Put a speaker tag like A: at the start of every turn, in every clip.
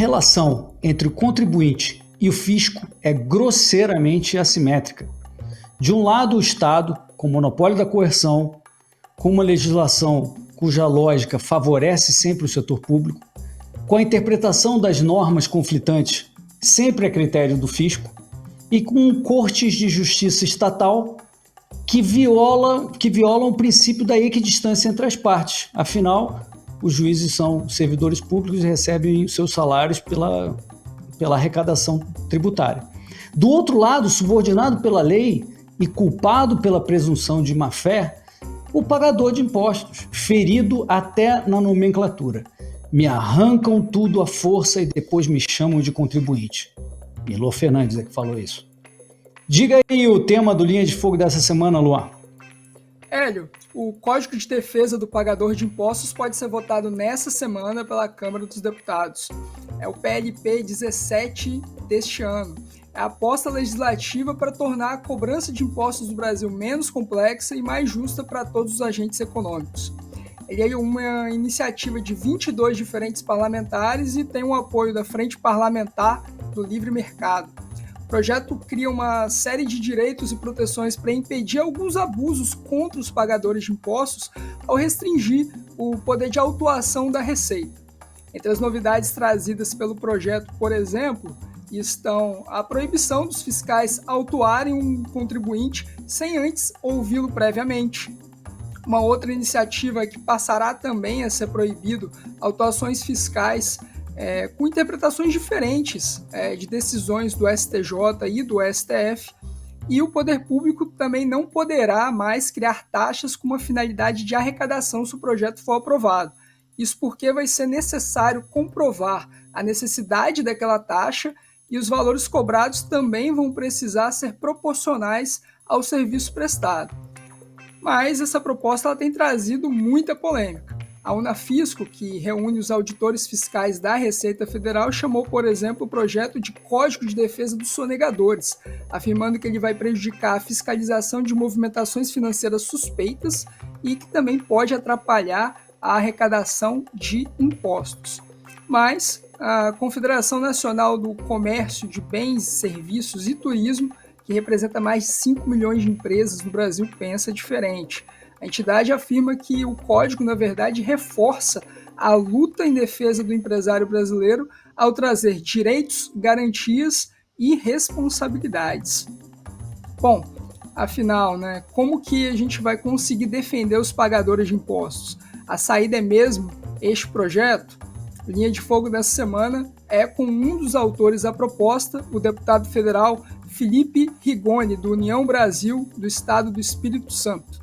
A: relação entre o contribuinte e o fisco é grosseiramente assimétrica. De um lado, o Estado, com o monopólio da coerção, com uma legislação cuja lógica favorece sempre o setor público, com a interpretação das normas conflitantes sempre a critério do fisco, e com cortes de justiça estatal que violam o princípio da equidistância entre as partes. Afinal, os juízes são servidores públicos e recebem seus salários pela arrecadação tributária. Do outro lado, subordinado pela lei e culpado pela presunção de má-fé, o pagador de impostos, ferido até na nomenclatura. Me arrancam tudo à força e depois me chamam de contribuinte. Milor Fernandes é que falou isso. Diga aí o tema do Linha de Fogo dessa semana, Luan.
B: Hélio, o Código de Defesa do Pagador de Impostos pode ser votado nessa semana pela Câmara dos Deputados. É o PLP 17 deste ano. É a aposta legislativa para tornar a cobrança de impostos no Brasil menos complexa e mais justa para todos os agentes econômicos. Ele é uma iniciativa de 22 diferentes parlamentares e tem o apoio da Frente Parlamentar do Livre Mercado. O projeto cria uma série de direitos e proteções para impedir alguns abusos contra os pagadores de impostos ao restringir o poder de autuação da Receita. Entre as novidades trazidas pelo projeto, por exemplo, estão a proibição dos fiscais autuarem um contribuinte sem antes ouvi-lo previamente. Uma outra iniciativa que passará também a ser proibido autuações fiscais com interpretações diferentes de decisões do STJ e do STF, e o poder público também não poderá mais criar taxas com uma finalidade de arrecadação se o projeto for aprovado. Isso porque vai ser necessário comprovar a necessidade daquela taxa e os valores cobrados também vão precisar ser proporcionais ao serviço prestado. Mas essa proposta ela tem trazido muita polêmica. A Unafisco, que reúne os auditores fiscais da Receita Federal, chamou, por exemplo, o projeto de Código de Defesa dos Sonegadores, afirmando que ele vai prejudicar a fiscalização de movimentações financeiras suspeitas e que também pode atrapalhar a arrecadação de impostos. Mas a Confederação Nacional do Comércio de Bens, Serviços e Turismo, que representa mais de 5 milhões de empresas no Brasil, pensa diferente. A entidade afirma que o código, na verdade, reforça a luta em defesa do empresário brasileiro ao trazer direitos, garantias e responsabilidades. Bom, afinal, como que a gente vai conseguir defender os pagadores de impostos? A saída é mesmo este projeto? Linha de Fogo dessa semana é com um dos autores da proposta, o deputado federal Felipe Rigoni, do União Brasil, do Estado do Espírito Santo.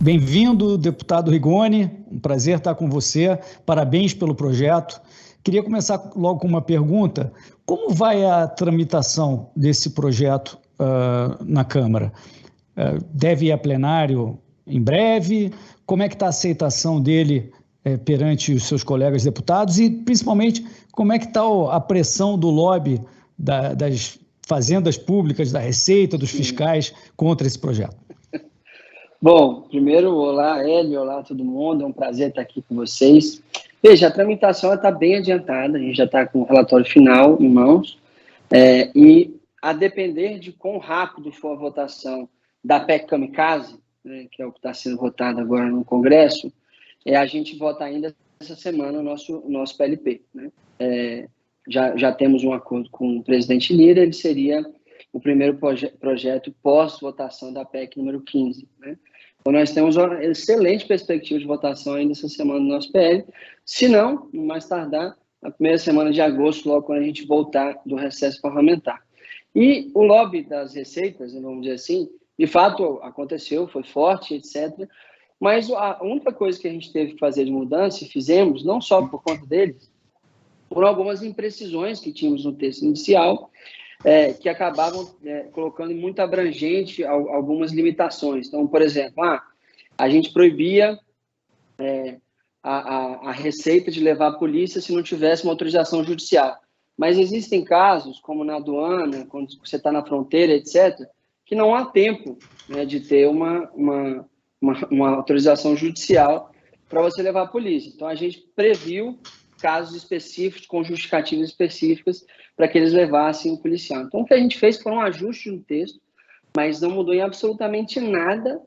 A: Bem-vindo, deputado Rigoni, um prazer estar com você, parabéns pelo projeto. Queria começar logo com uma pergunta: como vai a tramitação desse projeto na Câmara? Deve ir a plenário em breve? Como é que está a aceitação dele perante os seus colegas deputados e, principalmente, como é que está a pressão do lobby das fazendas públicas, da Receita, dos fiscais contra esse projeto?
C: Bom, primeiro, olá, Hélio, olá todo mundo, é um prazer estar aqui com vocês. Veja, a tramitação está bem adiantada, a gente já está com o relatório final em mãos, e a depender de quão rápido for a votação da PEC Kamikaze, que é o que está sendo votado agora no Congresso, a gente vota ainda essa semana o nosso PLP. Já temos um acordo com o presidente Lira, ele seria o primeiro projeto pós-votação da PEC número 15. Então, nós temos uma excelente perspectiva de votação ainda essa semana no nosso PL, se não, no mais tardar, na primeira semana de agosto, logo quando a gente voltar do recesso parlamentar. E o lobby das receitas, vamos dizer assim, de fato aconteceu, foi forte, etc., mas a única coisa que a gente teve que fazer de mudança, e fizemos, não só por conta deles, por algumas imprecisões que tínhamos no texto inicial, que acabavam colocando muito abrangente algumas limitações. Então, por exemplo, a gente proibia a Receita de levar a polícia se não tivesse uma autorização judicial. Mas existem casos, como na aduana, quando você está na fronteira, etc., que não há tempo de ter uma autorização judicial para você levar a polícia. Então, a gente previu casos específicos, com justificativas específicas, para que eles levassem o policial. Então, o que a gente fez foi um ajuste no texto, mas não mudou em absolutamente nada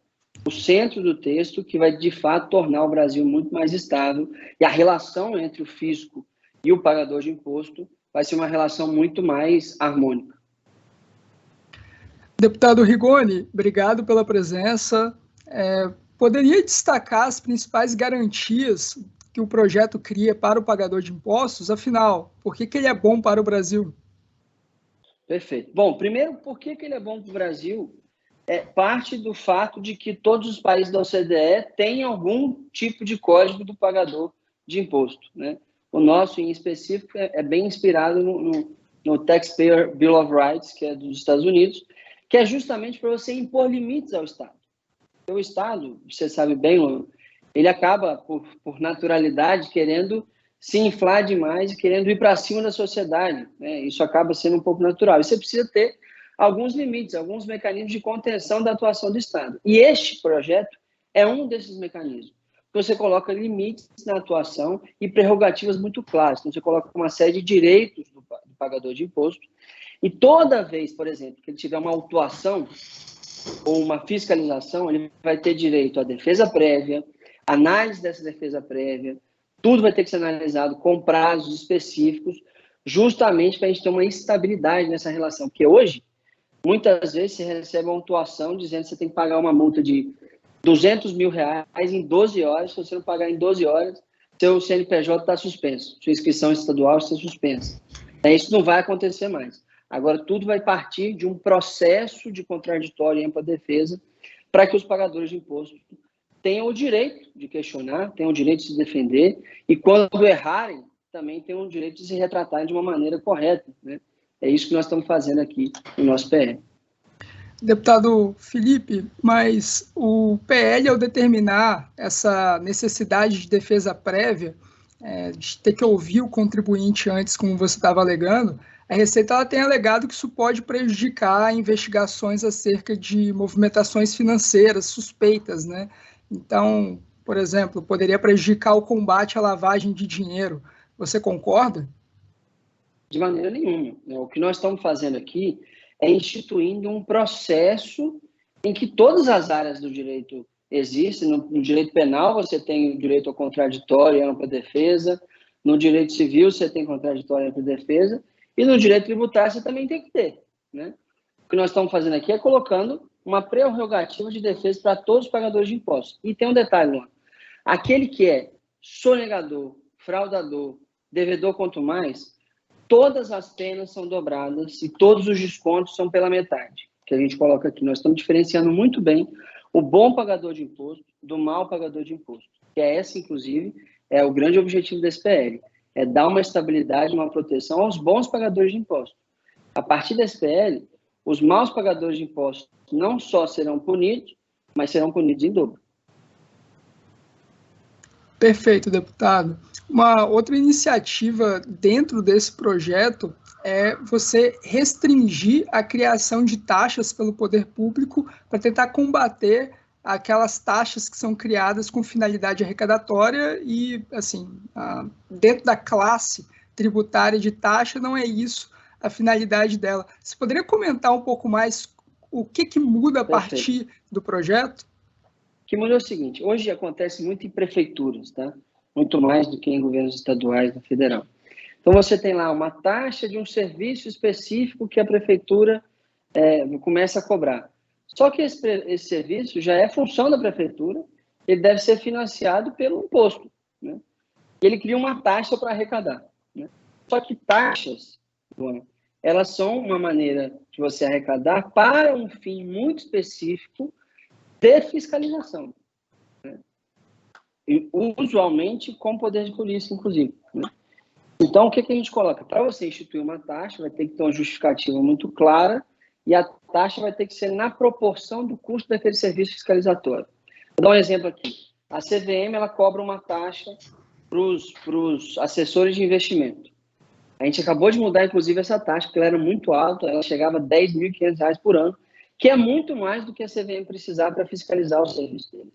C: o centro do texto, que vai, de fato, tornar o Brasil muito mais estável, e a relação entre o fisco e o pagador de imposto vai ser uma relação muito mais harmônica.
B: Deputado Rigoni, obrigado pela presença. Poderia destacar as principais garantias que o projeto cria para o pagador de impostos? Afinal, por que ele é bom para o Brasil?
C: Perfeito. Bom, primeiro, por que ele é bom para o Brasil? Parte do fato de que todos os países da OCDE têm algum tipo de código do pagador de imposto, né? O nosso, em específico, é bem inspirado no Taxpayer Bill of Rights, que é dos Estados Unidos, que é justamente para você impor limites ao Estado. O Estado, você sabe bem, ele acaba, por naturalidade, querendo se inflar demais e querendo ir para cima da sociedade, né? Isso acaba sendo um pouco natural. E você precisa ter alguns limites, alguns mecanismos de contenção da atuação do Estado. E este projeto é um desses mecanismos. Você coloca limites na atuação e prerrogativas muito claras. Então, você coloca uma série de direitos do pagador de imposto. E toda vez, por exemplo, que ele tiver uma autuação ou uma fiscalização, ele vai ter direito à defesa prévia, análise dessa defesa prévia, tudo vai ter que ser analisado com prazos específicos, justamente para a gente ter uma estabilidade nessa relação. Porque hoje, muitas vezes, você recebe uma autuação dizendo que você tem que pagar uma multa de R$200 mil em 12 horas. Se você não pagar em 12 horas, seu CNPJ está suspenso, sua inscrição estadual está suspensa. Isso não vai acontecer mais. Agora, tudo vai partir de um processo de contraditório e ampla defesa para que os pagadores de imposto tenham o direito de questionar, tenham o direito de se defender e, quando errarem, também tenham o direito de se retratarem de uma maneira correta, né? É isso que nós estamos fazendo aqui no nosso PL.
B: Deputado Felipe, mas o PL, ao determinar essa necessidade de defesa prévia, de ter que ouvir o contribuinte antes, como você estava alegando, a Receita ela tem alegado que isso pode prejudicar investigações acerca de movimentações financeiras suspeitas, né? Então, por exemplo, poderia prejudicar o combate à lavagem de dinheiro. Você concorda?
C: De maneira nenhuma. O que nós estamos fazendo aqui é instituindo um processo em que todas as áreas do direito existem. No direito penal, você tem o direito ao contraditório e ampla defesa. No direito civil, você tem contraditório e ampla defesa. E no direito tributário, você também tem que ter, né? O que nós estamos fazendo aqui é colocando uma prerrogativa de defesa para todos os pagadores de impostos. E tem um detalhe, Luan. Aquele que é sonegador, fraudador, devedor quanto mais, todas as penas são dobradas e todos os descontos são pela metade, que a gente coloca aqui. Nós estamos diferenciando muito bem o bom pagador de imposto do mau pagador de imposto, que esse, inclusive, é o grande objetivo desse PL, é dar uma estabilidade, uma proteção aos bons pagadores de imposto. A partir desse PL, os maus pagadores de impostos não só serão punidos, mas serão punidos em dobro.
B: Perfeito, deputado. Uma outra iniciativa dentro desse projeto é você restringir a criação de taxas pelo poder público para tentar combater aquelas taxas que são criadas com finalidade arrecadatória e, assim, dentro da classe tributária de taxa, não é isso a finalidade dela. Você poderia comentar um pouco mais o que muda a partir do projeto?
C: O que muda é o seguinte: hoje acontece muito em prefeituras, tá? Muito mais do que em governos estaduais da federal. Então, você tem lá uma taxa de um serviço específico que a prefeitura começa a cobrar. Só que esse serviço já é função da prefeitura, ele deve ser financiado pelo imposto, né? E ele cria uma taxa para arrecadar, né? Só que taxas, elas são uma maneira de você arrecadar para um fim muito específico de fiscalização, né? E, usualmente com poder de polícia, inclusive, né? Então, o que a gente coloca? Para você instituir uma taxa, vai ter que ter uma justificativa muito clara e a taxa vai ter que ser na proporção do custo daquele serviço fiscalizatório. Vou dar um exemplo aqui. A CVM ela cobra uma taxa para os assessores de investimento. A gente acabou de mudar, inclusive, essa taxa, porque ela era muito alta, ela chegava a R$10.500 por ano, que é muito mais do que a CVM precisar para fiscalizar o serviço deles.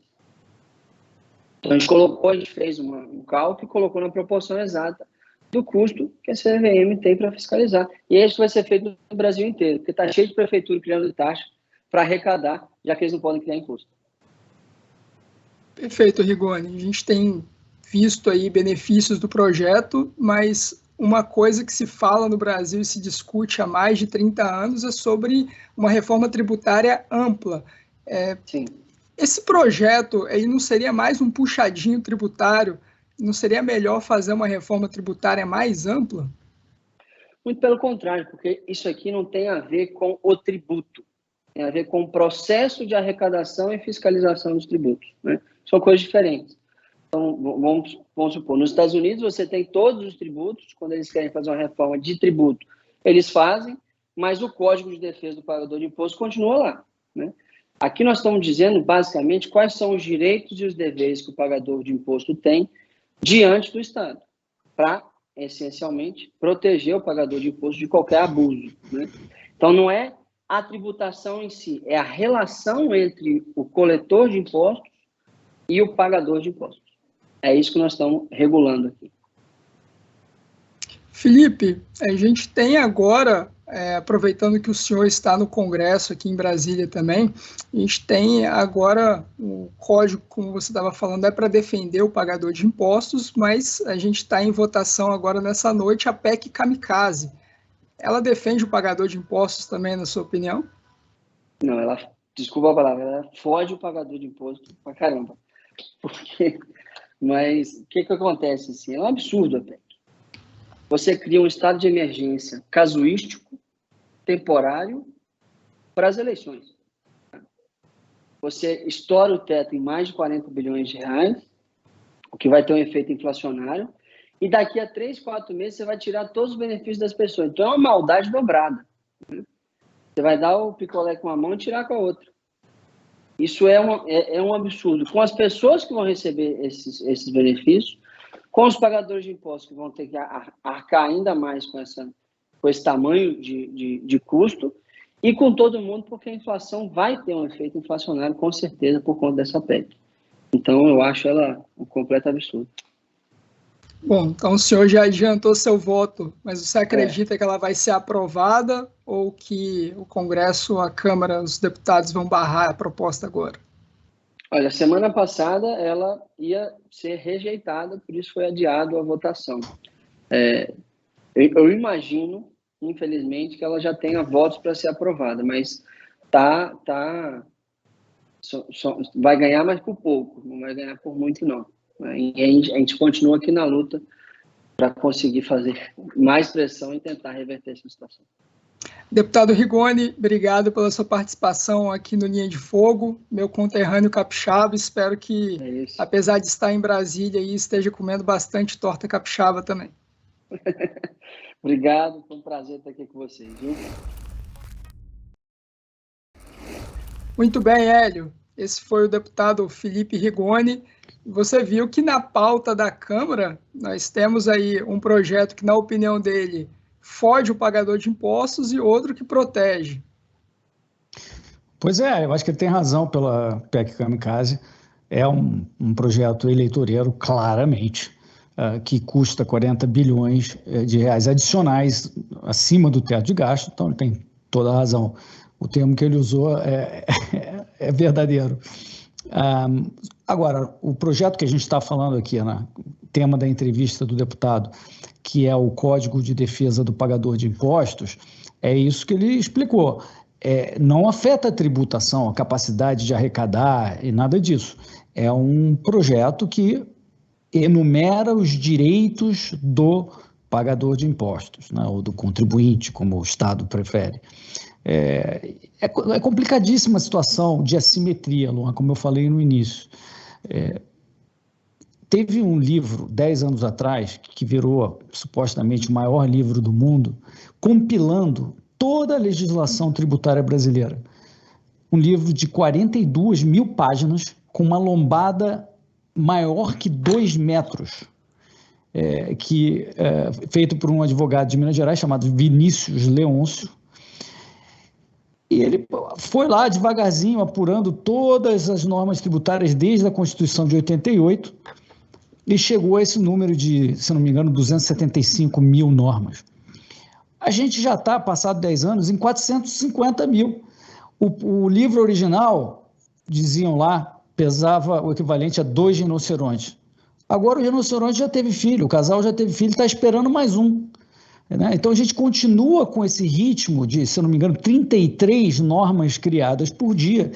C: Então, a gente fez um cálculo e colocou na proporção exata do custo que a CVM tem para fiscalizar. E isso vai ser feito no Brasil inteiro, porque está cheio de prefeitura criando taxa para arrecadar, já que eles não podem criar imposto.
B: Perfeito, Rigoni. A gente tem visto aí benefícios do projeto, mas uma coisa que se fala no Brasil e se discute há mais de 30 anos é sobre uma reforma tributária ampla.
C: Sim.
B: Esse projeto aí não seria mais um puxadinho tributário? Não seria melhor fazer uma reforma tributária mais ampla?
C: Muito pelo contrário, porque isso aqui não tem a ver com o tributo, tem a ver com o processo de arrecadação e fiscalização dos tributos, né? São coisas diferentes. Então, vamos supor, nos Estados Unidos você tem todos os tributos, quando eles querem fazer uma reforma de tributo, eles fazem, mas o Código de Defesa do Pagador de Imposto continua lá, né? Aqui nós estamos dizendo, basicamente, quais são os direitos e os deveres que o pagador de imposto tem diante do Estado, para, essencialmente, proteger o pagador de imposto de qualquer abuso, né? Então, não é a tributação em si, é a relação entre o coletor de impostos e o pagador de impostos. É isso que nós estamos regulando aqui.
B: Felipe, a gente tem agora, aproveitando que o senhor está no Congresso aqui em Brasília também, a gente tem agora o código, como você estava falando, é para defender o pagador de impostos, mas a gente está em votação agora nessa noite a PEC Kamikaze. Ela defende o pagador de impostos também, na sua opinião?
C: Não, desculpa a palavra, ela fode o pagador de imposto pra caramba. Mas o que acontece assim? É um absurdo a PEC. Você cria um estado de emergência casuístico, temporário, para as eleições. Você estoura o teto em mais de 40 bilhões de reais, o que vai ter um efeito inflacionário, e daqui a 3, 4 meses você vai tirar todos os benefícios das pessoas. Então é uma maldade dobrada, né? Você vai dar o picolé com uma mão e tirar com a outra. Isso é um absurdo. Com as pessoas que vão receber esses benefícios, com os pagadores de impostos que vão ter que arcar ainda mais com esse tamanho de custo, e com todo mundo, porque a inflação vai ter um efeito inflacionário, com certeza, por conta dessa PEC. Então, eu acho ela um completo absurdo.
B: Bom, então o senhor já adiantou seu voto, mas você acredita que ela vai ser aprovada ou que o Congresso, a Câmara, os deputados vão barrar a proposta agora?
C: Olha, semana passada ela ia ser rejeitada, por isso foi adiado a votação. Eu imagino, infelizmente, que ela já tenha votos para ser aprovada, mas vai ganhar, mas por pouco, não vai ganhar por muito, não. E a gente continua aqui na luta para conseguir fazer mais pressão e tentar reverter essa situação.
B: Deputado Rigoni, obrigado pela sua participação aqui no Linha de Fogo, meu conterrâneo capixaba, espero que, apesar de estar em Brasília, esteja comendo bastante torta capixaba também.
C: Obrigado, foi um prazer estar aqui com vocês, viu?
B: Muito bem, Hélio. Esse foi o deputado Felipe Rigoni. Você viu que na pauta da Câmara nós temos aí um projeto que, na opinião dele, fode o pagador de impostos e outro que protege.
A: Pois é, eu acho que ele tem razão pela PEC Kamikaze. É um projeto eleitoreiro, claramente, que custa 40 bilhões de reais adicionais acima do teto de gasto, então ele tem toda a razão. O termo que ele usou é verdadeiro. Agora, o projeto que a gente está falando aqui, né, tema da entrevista do deputado, que é o Código de Defesa do Pagador de Impostos, é isso que ele explicou. Não afeta a tributação, a capacidade de arrecadar e nada disso. É um projeto que enumera os direitos do pagador de impostos, né, ou do contribuinte, como o Estado prefere. É complicadíssima a situação de assimetria, Luan, como eu falei no início. Teve um livro, 10 anos atrás, que virou supostamente o maior livro do mundo, compilando toda a legislação tributária brasileira. Um livro de 42 mil páginas, com uma lombada maior que 2 metros, feito por um advogado de Minas Gerais chamado Vinícius Leôncio. E ele foi lá devagarzinho, apurando todas as normas tributárias desde a Constituição de 88 e chegou a esse número de, se não me engano, 275 mil normas. A gente já está, passado 10 anos, em 450 mil. O livro original, diziam lá, pesava o equivalente a 2 rinocerontes. Agora o rinoceronte já teve filho, o casal já teve filho, está esperando mais um. Né? Então a gente continua com esse ritmo de, se eu não me engano, 33 normas criadas por dia,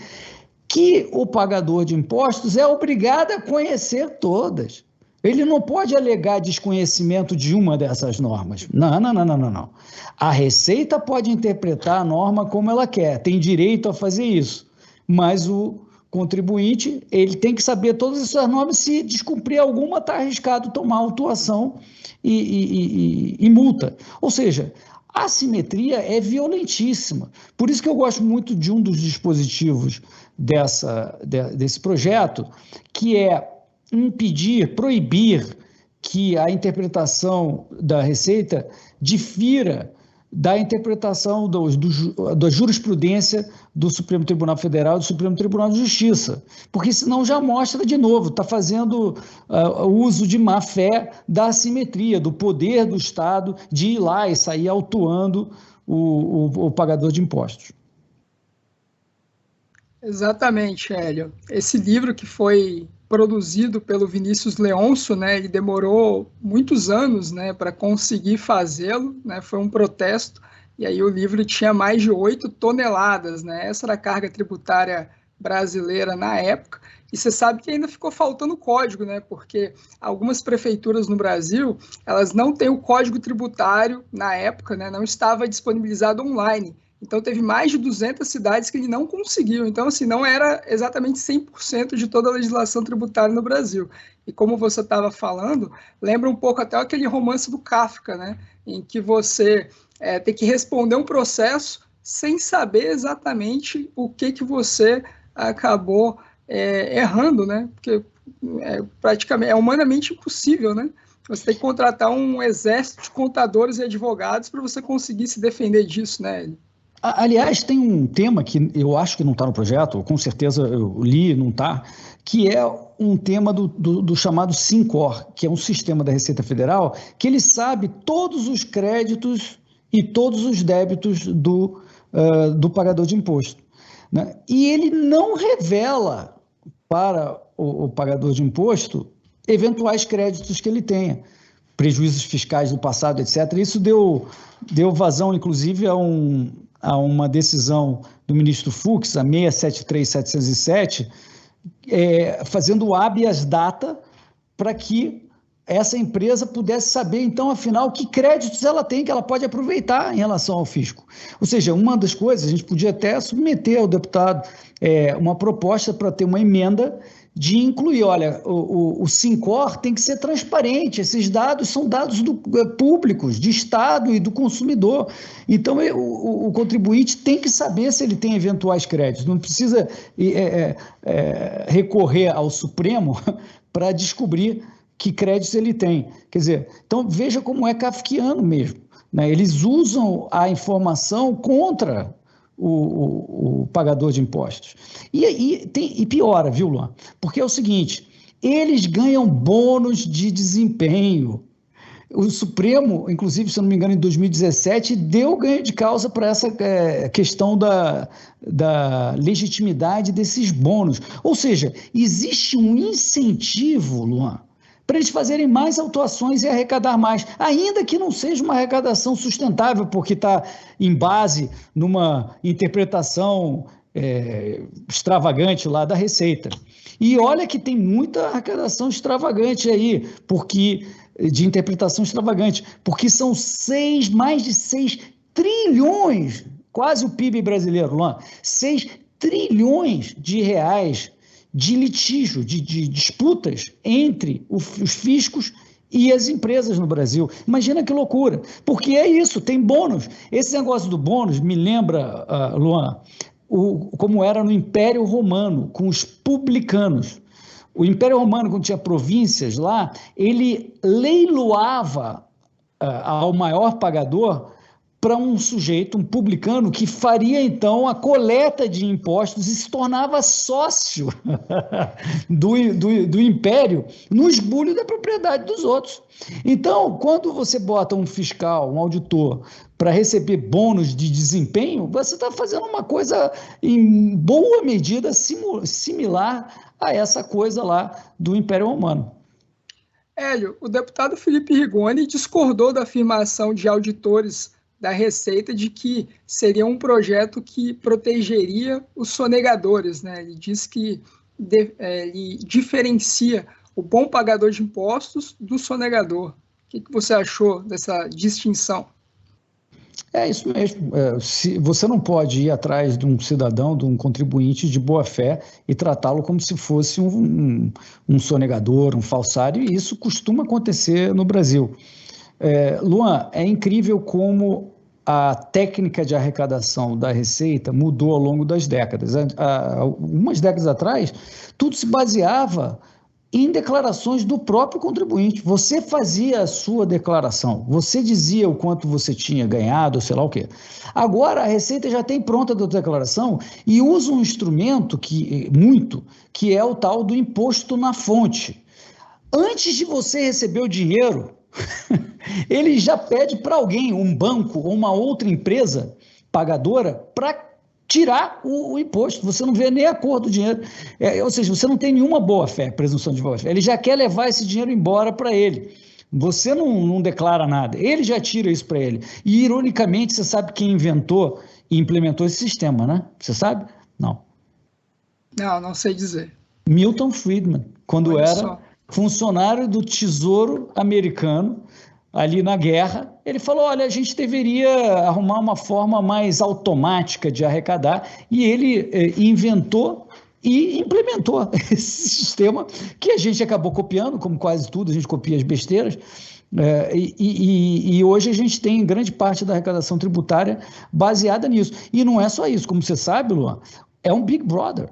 A: que o pagador de impostos é obrigado a conhecer todas. Ele não pode alegar desconhecimento de uma dessas normas. Não, não, não, não, não, não. A Receita pode interpretar a norma como ela quer, tem direito a fazer isso, mas o contribuinte, ele tem que saber todas essas normas, se descumprir alguma, está arriscado tomar autuação e multa. Ou seja, a assimetria é violentíssima. Por isso que eu gosto muito de um dos dispositivos desse projeto, que é impedir, proibir que a interpretação da Receita difira da interpretação da jurisprudência do Supremo Tribunal Federal e do Supremo Tribunal de Justiça, porque senão já mostra de novo, está fazendo o uso de má fé da assimetria, do poder do Estado de ir lá e sair autuando o pagador de impostos.
B: Exatamente, Hélio. Esse livro que foi produzido pelo Vinícius Leôncio, né, ele demorou muitos anos, né, para conseguir fazê-lo, né, foi um protesto, e aí o livro tinha mais de 8 toneladas, né, essa era a carga tributária brasileira na época, e você sabe que ainda ficou faltando código, né, porque algumas prefeituras no Brasil, elas não têm o código tributário na época, né, não estava disponibilizado online. Então, teve mais de 200 cidades que ele não conseguiu. Então, assim, não era exatamente 100% de toda a legislação tributária no Brasil. E como você estava falando, lembra um pouco até aquele romance do Kafka, né? Em que você tem que responder um processo sem saber exatamente o que você acabou errando, né? Porque praticamente é humanamente impossível, né? Você tem que contratar um exército de contadores e advogados para você conseguir se defender disso, né?
A: Aliás, tem um tema que eu acho que não está no projeto, com certeza eu li, não está, que é um tema do chamado Sincor, que é um sistema da Receita Federal, que ele sabe todos os créditos e todos os débitos do pagador de imposto. Né? E ele não revela para o pagador de imposto eventuais créditos que ele tenha, prejuízos fiscais do passado, etc. Isso deu vazão, inclusive, a uma decisão do ministro Fux, a 673.707, fazendo habeas data para que essa empresa pudesse saber, então, afinal, que créditos ela tem, que ela pode aproveitar em relação ao fisco. Ou seja, uma das coisas, a gente podia até submeter ao deputado uma proposta para ter uma emenda de incluir, olha, o Sincor tem que ser transparente, esses dados são dados públicos, de Estado e do consumidor. Então, o contribuinte tem que saber se ele tem eventuais créditos, não precisa recorrer ao Supremo para descobrir que créditos ele tem. Quer dizer, então veja como é kafkiano mesmo, né? Eles usam a informação contra o pagador de impostos. E piora, viu, Luan? Porque é o seguinte, eles ganham bônus de desempenho. O Supremo, inclusive, se eu não me engano, em 2017, deu ganho de causa para essa questão da legitimidade desses bônus. Ou seja, existe um incentivo, Luan, para eles fazerem mais autuações e arrecadar mais, ainda que não seja uma arrecadação sustentável, porque está em base numa interpretação extravagante lá da Receita. E olha que tem muita arrecadação extravagante aí, de interpretação extravagante, porque são mais de 6 trilhões, quase o PIB brasileiro, Luan, 6 trilhões de reais de litígio, de disputas entre os fiscos e as empresas no Brasil. Imagina que loucura, porque é isso, tem bônus. Esse negócio do bônus me lembra, Luan, como era no Império Romano, com os publicanos. O Império Romano, quando tinha províncias lá, ele leiloava ao maior pagador para um sujeito, um publicano, que faria então a coleta de impostos e se tornava sócio do império no esbulho da propriedade dos outros. Então, quando você bota um fiscal, um auditor, para receber bônus de desempenho, você está fazendo uma coisa, em boa medida, similar a essa coisa lá do Império Romano.
B: Hélio, o deputado Felipe Rigoni discordou da afirmação de auditores da Receita de que seria um projeto que protegeria os sonegadores, né? Ele diz que ele diferencia o bom pagador de impostos do sonegador. O que você achou dessa distinção?
A: É isso mesmo. Você não pode ir atrás de um cidadão, de um contribuinte de boa fé e tratá-lo como se fosse um sonegador, um falsário, e isso costuma acontecer no Brasil. Luan, é incrível como a técnica de arrecadação da Receita mudou ao longo das décadas. Algumas décadas atrás, tudo se baseava em declarações do próprio contribuinte. Você fazia a sua declaração, você dizia o quanto você tinha ganhado, sei lá o quê. Agora a Receita já tem pronta a declaração e usa um instrumento que é o tal do imposto na fonte. Antes de você receber o dinheiro, ele já pede para alguém, um banco ou uma outra empresa pagadora, para tirar o imposto. Você não vê nem a cor do dinheiro. Ou seja, você não tem nenhuma boa-fé, presunção de boa-fé. Ele já quer levar esse dinheiro embora para ele. Você não declara nada. Ele já tira isso para ele. E, ironicamente, você sabe quem inventou e implementou esse sistema, né? Você sabe? Não.
B: Não sei dizer.
A: Milton Friedman, quando era funcionário do Tesouro americano, ali na guerra, ele falou, olha, a gente deveria arrumar uma forma mais automática de arrecadar, e ele inventou e implementou esse sistema que a gente acabou copiando, como quase tudo, a gente copia as besteiras, e hoje a gente tem grande parte da arrecadação tributária baseada nisso. E não é só isso, como você sabe, Luan, é um Big Brother.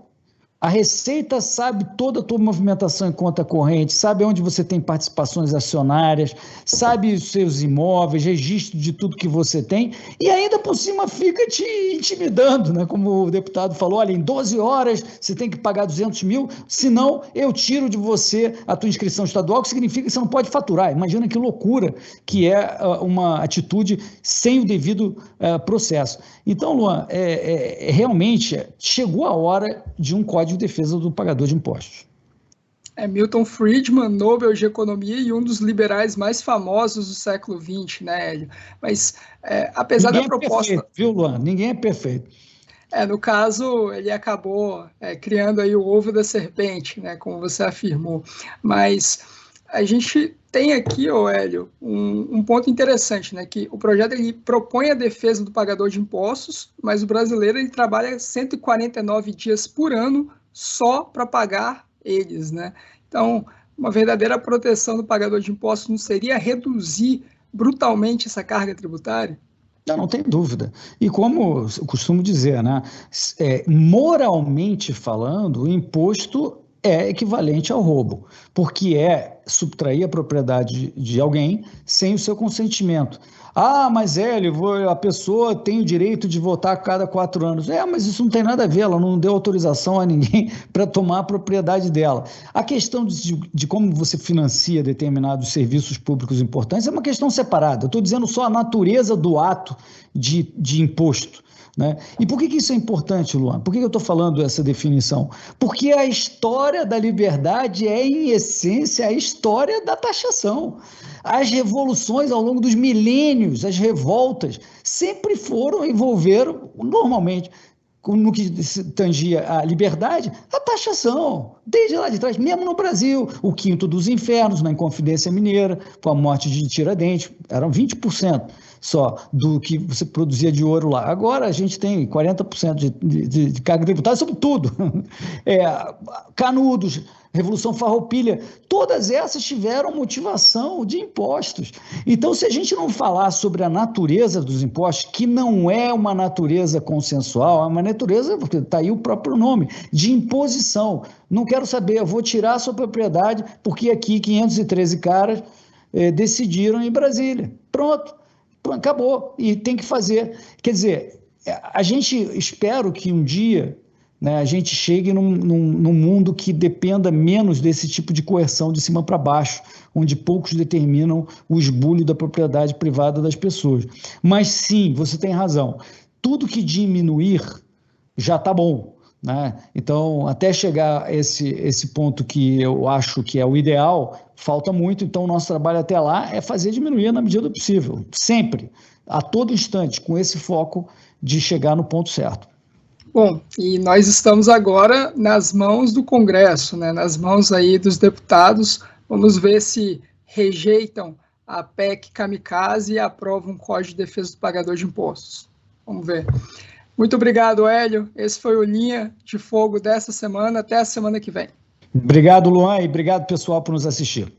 A: A Receita sabe toda a tua movimentação em conta corrente, sabe onde você tem participações acionárias, sabe os seus imóveis, registro de tudo que você tem, e ainda por cima fica te intimidando, né? Como o deputado falou, olha, em 12 horas você tem que pagar 200 mil, senão eu tiro de você a tua inscrição estadual, que significa que você não pode faturar. Imagina que loucura que é uma atitude sem o devido processo. Então, Luan, realmente chegou a hora de um Código de Defesa do Pagador de Impostos.
B: Milton Friedman, Nobel de Economia e um dos liberais mais famosos do século XX, né, Hélio? Mas, apesar da proposta...
A: Ninguém é perfeito, viu, Luan? Ninguém é perfeito.
B: No caso, ele acabou criando aí o ovo da serpente, né, como você afirmou. Mas a gente tem aqui, Hélio, um ponto interessante, né, que o projeto ele propõe a defesa do pagador de impostos, mas o brasileiro ele trabalha 149 dias por ano só para pagar eles, né? Então, uma verdadeira proteção do pagador de impostos não seria reduzir brutalmente essa carga tributária?
A: Não tem dúvida. E como eu costumo dizer, né, moralmente falando, o imposto é equivalente ao roubo, porque é subtrair a propriedade de alguém sem o seu consentimento. Ah, mas Hélio, a pessoa tem o direito de votar a cada 4 anos. Mas isso não tem nada a ver, ela não deu autorização a ninguém para tomar a propriedade dela. A questão de como você financia determinados serviços públicos importantes é uma questão separada. Eu estou dizendo só a natureza do ato de imposto. Né? E por que isso é importante, Luan? Por que eu estou falando essa definição? Porque a história da liberdade é, em essência, a história da taxação. As revoluções ao longo dos milênios, as revoltas, sempre envolveram, normalmente, no que tangia a liberdade, a taxação, desde lá de trás, mesmo no Brasil, o quinto dos infernos, na Inconfidência Mineira, com a morte de Tiradentes, eram 20% só do que você produzia de ouro lá. Agora a gente tem 40% de carga tributária sobre tudo. Canudos, Revolução Farroupilha, todas essas tiveram motivação de impostos. Então, se a gente não falar sobre a natureza dos impostos, que não é uma natureza consensual, é uma natureza, porque está aí o próprio nome, de imposição. Não quero saber, eu vou tirar a sua propriedade, porque aqui 513 caras decidiram em Brasília. Pronto. acabou, e tem que fazer. Quer dizer, a gente espero que um dia, né, a gente chegue num mundo que dependa menos desse tipo de coerção de cima para baixo, onde poucos determinam o esbulho da propriedade privada das pessoas. Mas sim, você tem razão, tudo que diminuir já está bom, né? Então, até chegar a esse ponto que eu acho que é o ideal, falta muito. Então, o nosso trabalho até lá é fazer diminuir na medida do possível, sempre, a todo instante, com esse foco de chegar no ponto certo.
B: Bom, e nós estamos agora nas mãos do Congresso, né, nas mãos aí dos deputados. Vamos ver se rejeitam a PEC Kamikaze e aprovam um Código de Defesa do Pagador de Impostos. Vamos ver. Muito obrigado, Hélio. Esse foi o Linha de Fogo dessa semana. Até a semana que vem.
A: Obrigado, Luan, e obrigado, pessoal, por nos assistir.